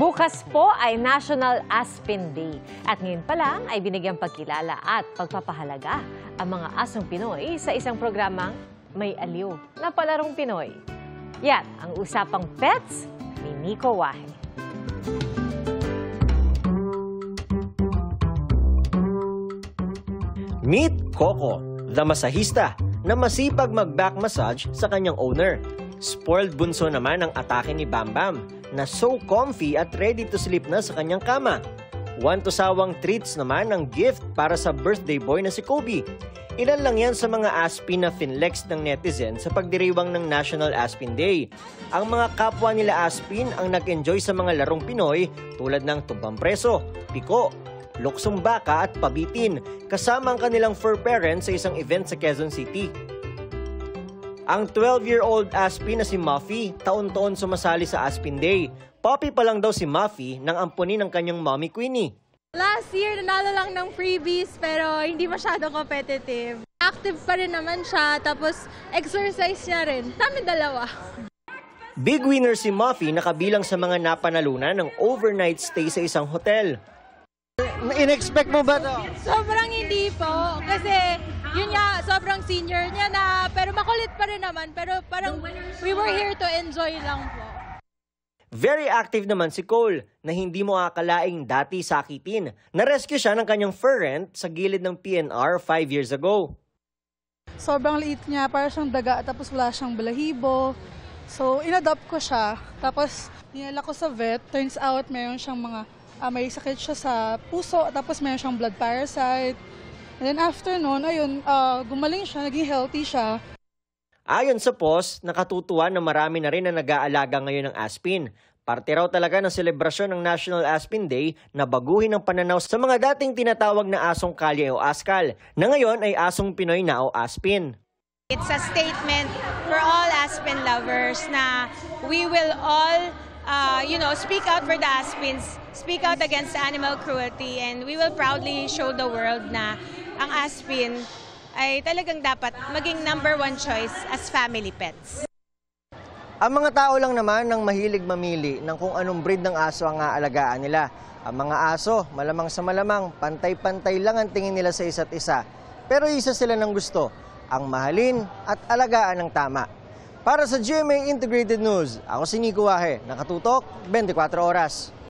Bukas po ay National Aspin Day at ngayon pa lang ay binigyang pagkilala at pagpapahalaga ang mga asong Pinoy sa isang programang may aliw na palarong Pinoy. Yan ang usapang pets ni Nico Wahe. Meet Coco, the masahista na masipag mag-back massage sa kanyang owner. Spoiled bunso naman ang atake ni Bam Bam na so comfy at ready to sleep na sa kanyang kama. One to sawang treats naman ang gift para sa birthday boy na si Kobe. Ilan lang yan sa mga Aspin na finlex ng netizen sa pagdiriwang ng National Aspin Day. Ang mga kapwa nila Aspin ang nag-enjoy sa mga larong Pinoy tulad ng tumbang preso, piko, luksong baka at pabitin kasama ang kanilang fur parents sa isang event sa Quezon City. Ang 12-year-old Aspin na si Muffy, taon-taon sumasali sa Aspin Day. Puppy pa lang daw si Muffy nang ampunin ng kanyang mommy Queenie. Last year, nanalo lang ng freebies pero hindi masyadong competitive. Active pa rin naman siya, tapos exercise niya rin. Kami dalawa. Big winner si Muffy na kabilang sa mga napanalunan ng overnight stay sa isang hotel. In-expect mo ba to? Sobrang hindi po, kasi yun nga, sobrang senior niya na, pero makulit pa rin naman. Pero parang we were here to enjoy lang po. Very active naman si Cole na hindi mo akalaing dati sakitin. Na-rescue siya ng kanyang fur rent sa gilid ng PNR 5 years ago. Sobrang liit niya, para siyang daga, tapos wala siyang balahibo. So, inadopt ko siya. Tapos, dinala ko sa vet. Turns out, mayroon siyang may sakit siya sa puso, tapos mayroon siyang blood parasite. And then after nun, ayun, gumaling siya, naging healthy siya. Ayon sa post, nakatutuwa na marami na rin na nag-aalaga ngayon ng Aspin. Parte raw talaga ng selebrasyon ng National Aspin Day na baguhin ang pananaw sa mga dating tinatawag na asong kalye o askal, na ngayon ay asong Pinoy na o Aspin. It's a statement for all Aspin lovers na we will all speak out for the Aspins, speak out against animal cruelty, and we will proudly show the world na ang Aspin ay talagang dapat maging #1 choice as family pets. Ang mga tao lang naman ang mahilig mamili ng kung anong breed ng aso ang aalagaan nila. Ang mga aso, malamang sa malamang, pantay-pantay lang ang tingin nila sa isa't isa. Pero isa sila ng gusto, ang mahalin at alagaan ng tama. Para sa GMA Integrated News, ako si Nico Wahe, nakatutok 24 oras.